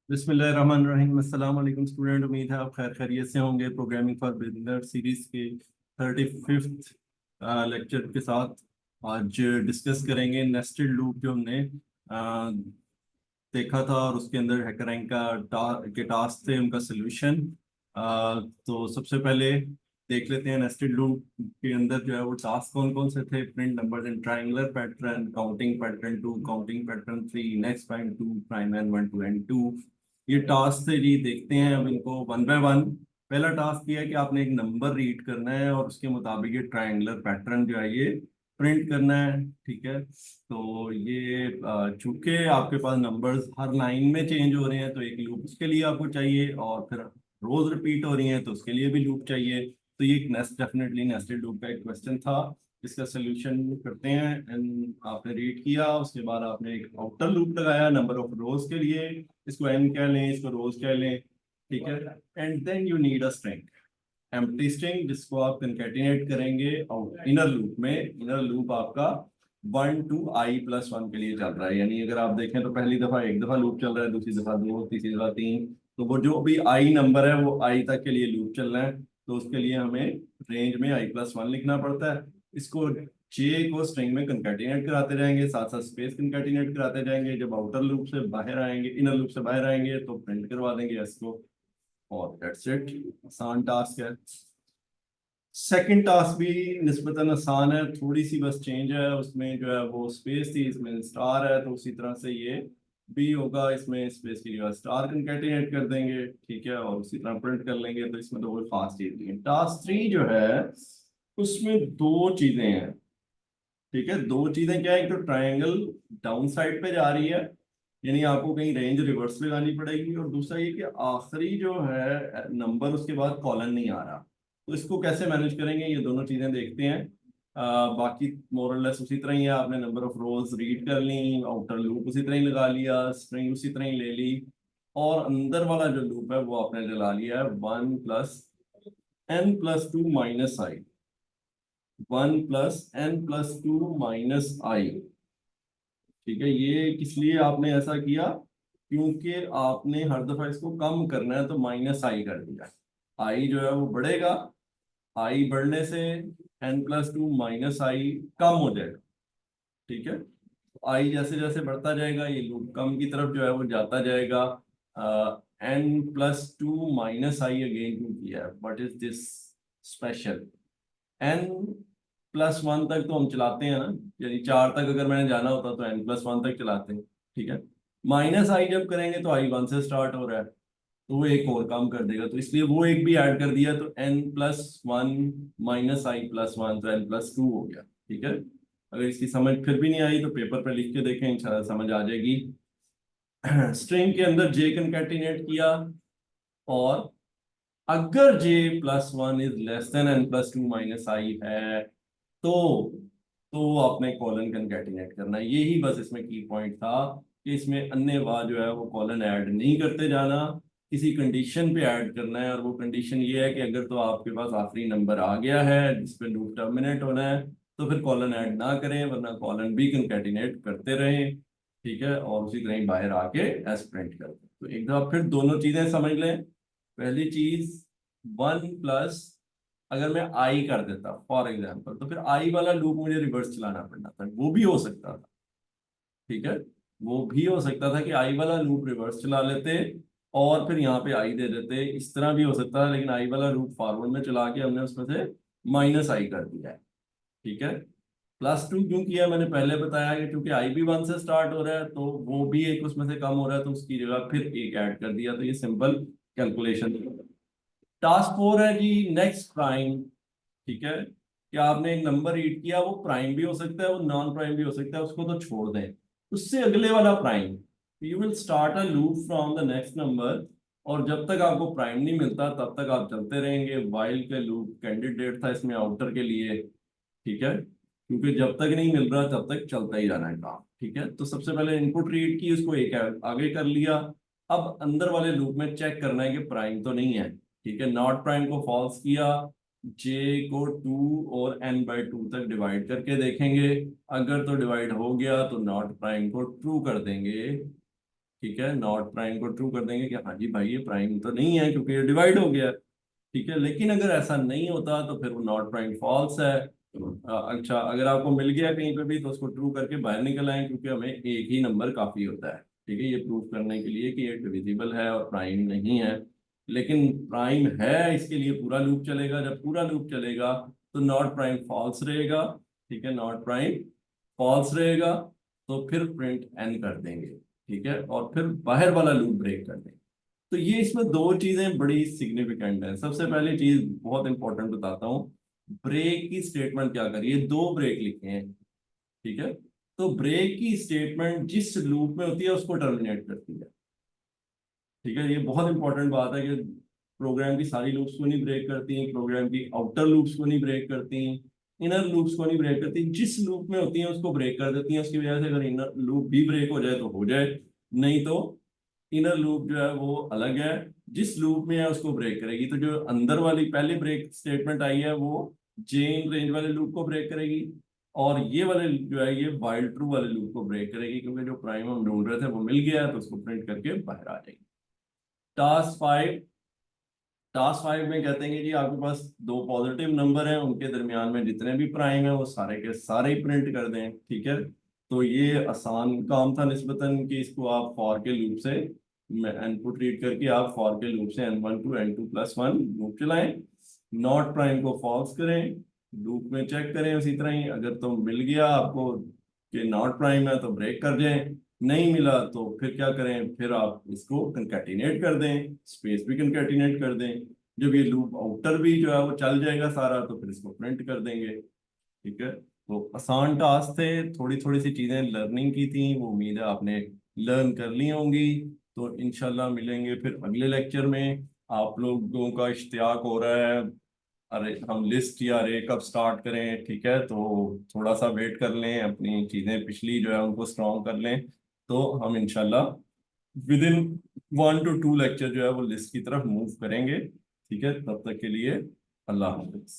बिस्मिल्लाहिर्रहमानिर्रहीम। अस्सलाम वालेकुम स्टूडेंट, उम्मीद है आप खैर खैरियत से होंगे। प्रोग्रामिंग फॉर बिगिनर सीरीज के 35th लेक्चर के साथ आज डिस्कस करेंगे नेस्टेड लूप जो हमने देखा था और उसके अंदर हैकरैंक के टास्क थे, उनका सोल्यूशन। तो सबसे पहले देख लेते हैं नेस्टेड लूप के अंदर जो है वो टास्क कौन कौन से थे। Print numbers in triangular pattern, counting pattern 2, counting pattern 3, next prime 2, prime n 1 2 and 2। ये टास्क थे जी, देखते हैं अब इनको वन बाय वन। पहला टास्क ये है कि आपने एक नंबर रीड करना है और उसके मुताबिक ये ट्रायंगुलर पैटर्न जो है ये प्रिंट करना है। ठीक है, तो ये चूंकि आपके पास नंबर्स हर लाइन में चेंज हो रहे हैं तो एक लूप उसके लिए आपको चाहिए, और फिर रोज रिपीट हो रही हैं तो उसके लिए भी लूप चाहिए। तो ये डेफिनेटली नेस्टेड लूप का एक क्वेश्चन था। इसका सोल्यूशन करते हैं। एंड आपने रीड किया, उसके बाद आपने एक आउटर लूप लगाया नंबर ऑफ रोज के लिए। इसको एन कह लें, इसको रोज कह लें। ठीक है, and then you need a string, empty string, जिसको आप कंकैटिनेट करेंगे और इनर लूप में। इनर लूप आपका 1 to i+1 के लिए चल रहा है। यानी अगर आप देखें तो पहली दफा एक दफा लूप चल रहा है, दूसरी दफा दो, तीसरी दफा तीन। तो वो जो भी आई नंबर है वो आई तक के लिए लूप चल रहा है, तो उसके लिए हमें रेंज में i+1 लिखना पड़ता है। इसको जे को स्ट्रिंग में कंकैटिनेट कराते जाएंगे, साथ साथ स्पेस कंकैटिनेट कराते जाएंगे। जब आउटर लूप से बाहर आएंगे, इनर लूप से बाहर आएंगे तो प्रिंट करवा देंगे इसको, और दैट्स इट। आसान टास्क है। सेकंड टास्क भी निस्बतन आसान है, थोड़ी सी बस चेंज है उसमें, जो है वो स्पेस थी, इसमें स्टार है। तो उसी तरह से ये भी होगा, इसमें स्पेस की जगह स्टार कंकैटिनेट कर देंगे। ठीक है, और उसी तरह प्रिंट कर लेंगे। तो इसमें तो कोई खास चीज नहीं है। टास्क 3 जो है उसमें दो चीजें हैं। ठीक है, दो चीजें क्या है, एक तो ट्रायंगल डाउन साइड पे जा रही है, यानी आपको कहीं रेंज रिवर्स लगानी पड़ेगी, और दूसरा ये कि आखिरी जो है नंबर उसके बाद कॉलन नहीं आ रहा। तो इसको कैसे मैनेज करेंगे, ये दोनों चीजें देखते हैं। बाकी मोरलेस उसी तरह ही है। आपने नंबर ऑफ रोज रीड कर ली, आउटर लूप उसी तरह ही लगा लिया, स्ट्रिंग उसी तरह ही ले ली, और अंदर वाला जो लूप है वो आपने चला लिया है 1 + n+2 - i। 1 + n+2 - i। ठीक है, ये किस लिए आपने ऐसा किया, क्योंकि आपने हर दफा इसको कम करना है तो -i कर दिया। आई जो है वो बढ़ेगा, आई बढ़ने से n+2 - i कम हो जाएगा। ठीक है, आई जैसे जैसे बढ़ता जाएगा ये लूप कम की तरफ जो है वो जाता जाएगा। n+2 - i अगेन टू किया है, what is this special. n+1 तक तो हम चलाते हैं ना, यानी 4 तक अगर मैंने जाना होता तो n+1 तक चलाते हैं। ठीक है, -i जब करेंगे तो i 1 से स्टार्ट हो रहा है, तो वो एक और काम कर देगा, तो इसलिए वो एक भी ऐड कर दिया, तो n+1 -i+1 तो n+2 हो गया। ठीक है, अगर इसकी समझ फिर भी नहीं आई तो पेपर पे लिख के देखें, इंशाल्लाह समझ आ जाएगी। स्ट्रिंग के अंदर जे कंकैटिनेट किया, और अगर j+1 is less than n+2 - i है तो आपने कॉलन कंकैटिनेट करना है। यही बस इसमें की पॉइंट था कि इसमें अन्यवा जो है वो कॉलन ऐड नहीं करते जाना, किसी कंडीशन पे ऐड करना है। और वो कंडीशन ये है कि अगर तो आपके पास आखिरी नंबर आ गया है जिस पे लूप टर्मिनेट होना है तो फिर कॉलन ऐड ना करें, वरना कॉलन भी कंकैटिनेट करते रहें। ठीक है, और उसी तरह ही बाहर आके एस प्रिंट कर दें। तो एक दफा फिर दोनों चीजें समझ लें। पहली चीज, 1+, अगर मैं आई कर देता फॉर एग्जाम्पल, तो फिर आई वाला लूप मुझे रिवर्स चलाना पड़ना था, वो भी हो सकता था। ठीक है, वो भी हो सकता था कि आई वाला लूप रिवर्स चला लेते और फिर यहाँ पे आई दे देते, इस तरह भी हो सकता है। लेकिन आई वाला लूप फॉरवर्ड में चला के हमने उसमें से -i कर दिया है। ठीक है, +2 क्यों किया मैंने पहले बताया कि क्योंकि आई भी 1 से स्टार्ट हो रहा है, तो वो भी एक उसमें से कम हो रहा है, तो उसकी जगह फिर एक ऐड कर दिया। तो ये सिंपल कैलकुलेशन। टास्क 4 है जी, नेक्स्ट प्राइम। ठीक है, कि आपने एक नंबर रीड किया, वो प्राइम भी हो सकता है, वो नॉन प्राइम भी हो सकता है, उसको तो छोड़ दें। उससे अगले वाला prime, you will start a loop from the next number, और जब तक आपको प्राइम नहीं मिलता तब तक आप चलते रहेंगे। वाइल के लूप कैंडिडेट था इसमें आउटर के लिए। ठीक है, क्योंकि जब तक नहीं मिल रहा तब तक चलता ही जाना है काम। ठीक है, तो सबसे पहले इनपुट रीड की, उसको एक आगे कर लिया। अब अंदर वाले लूप में चेक करना है कि प्राइम तो नहीं है। ठीक है, नॉट प्राइम को फॉल्स किया, जे को 2 और n/2 तक डिवाइड करके देखेंगे। अगर तो डिवाइड हो गया तो नॉट प्राइम को ट्रू कर देंगे। ठीक है, नॉट प्राइम को ट्रू कर देंगे कि हाँ जी भाई ये प्राइम तो नहीं है क्योंकि ये डिवाइड हो गया। ठीक है, लेकिन अगर ऐसा नहीं होता तो फिर वो नॉट प्राइम फॉल्स है। अच्छा, अगर आपको मिल गया कहीं पे भी तो उसको ट्रू करके बाहर निकल आए, क्योंकि हमें एक ही नंबर काफी होता है। ठीक है, ये प्रूव करने के लिए कि ये डिविजिबल है और प्राइम नहीं है। लेकिन प्राइम है, इसके लिए पूरा लूप चलेगा। जब पूरा लूप चलेगा तो नॉट प्राइम फॉल्स रहेगा। ठीक है, नॉट प्राइम फॉल्स रहेगा, तो फिर प्रिंट एन कर देंगे। ठीक है, और फिर बाहर वाला लूप ब्रेक कर देंगे। तो ये इसमें दो चीजें बड़ी सिग्निफिकेंट है। सबसे पहली चीज बहुत इंपॉर्टेंट बताता हूँ, ब्रेक की स्टेटमेंट क्या करिए, दो ब्रेक लिखे हैं। ठीक है, तो ब्रेक की स्टेटमेंट जिस लूप में होती है उसको टर्मिनेट करती है। ठीक है, ये बहुत इंपॉर्टेंट बात है कि प्रोग्राम की सारी लूप्स को नहीं ब्रेक करती, प्रोग्राम की आउटर लूप्स को नहीं ब्रेक करती, इनर लूप्स को नहीं ब्रेक करती। जिस लूप में होती है उसको ब्रेक कर देती है। उसकी वजह से अगर इनर लूप भी ब्रेक हो जाए तो हो जाए, नहीं तो इनर लूप जो है वो अलग है, जिस लूप में है उसको ब्रेक करेगी। तो जो अंदर वाली पहली ब्रेक स्टेटमेंट आई है वो चेन रेंज वाले लूप को ब्रेक करेगी, और ये वाले जो है ये वाइल ट्रू वाले लूप को ब्रेक करेगी, क्योंकि जो प्राइम हम ढूंढ रहे थे वो मिल गया है, तो उसको प्रिंट करके बाहर आ जाएगी। टास्क 5, टास्क 5 में कहते हैं कि जी आपके पास दो पॉजिटिव नंबर हैं, उनके दरमियान में जितने भी प्राइम है वो सारे के सारे ही प्रिंट कर दें। ठीक है, तो ये आसान काम था निस्बतन कि इसको आप फॉर के लूप से इनपुट रीड करके आप फॉर के लूप से n1 to n2+1 लूप चलाएं, नॉट प्राइम को फॉल्स करें, लूप में चेक करें उसी तरह ही। अगर तो मिल गया आपको कि नॉट प्राइम है तो ब्रेक कर दें, नहीं मिला तो फिर क्या करें, फिर आप इसको कंकैटिनेट कर दें, स्पेस भी कंकैटिनेट कर दें। जब ये लूप आउटर भी जो है वो चल जाएगा सारा, तो फिर इसको प्रिंट कर देंगे। ठीक है, तो आसान टास्क थे, थोड़ी थोड़ी सी चीजें लर्निंग की थी, वो उम्मीद है आपने लर्न कर ली होंगी। तो इंशाल्लाह मिलेंगे फिर अगले लेक्चर में। आप लोगों का इश्तियाक हो रहा है, अरे हम लिस्ट या अरे कब स्टार्ट करें। ठीक है, तो थोड़ा सा वेट कर लें, अपनी चीजें पिछली जो है उनको स्ट्रॉन्ग कर लें, तो हम इंशाल्लाह विद इन 1 to 2 लेक्चर जो है वो लिस्ट की तरफ मूव करेंगे। ठीक है, तब तक के लिए अल्लाह हाफिज।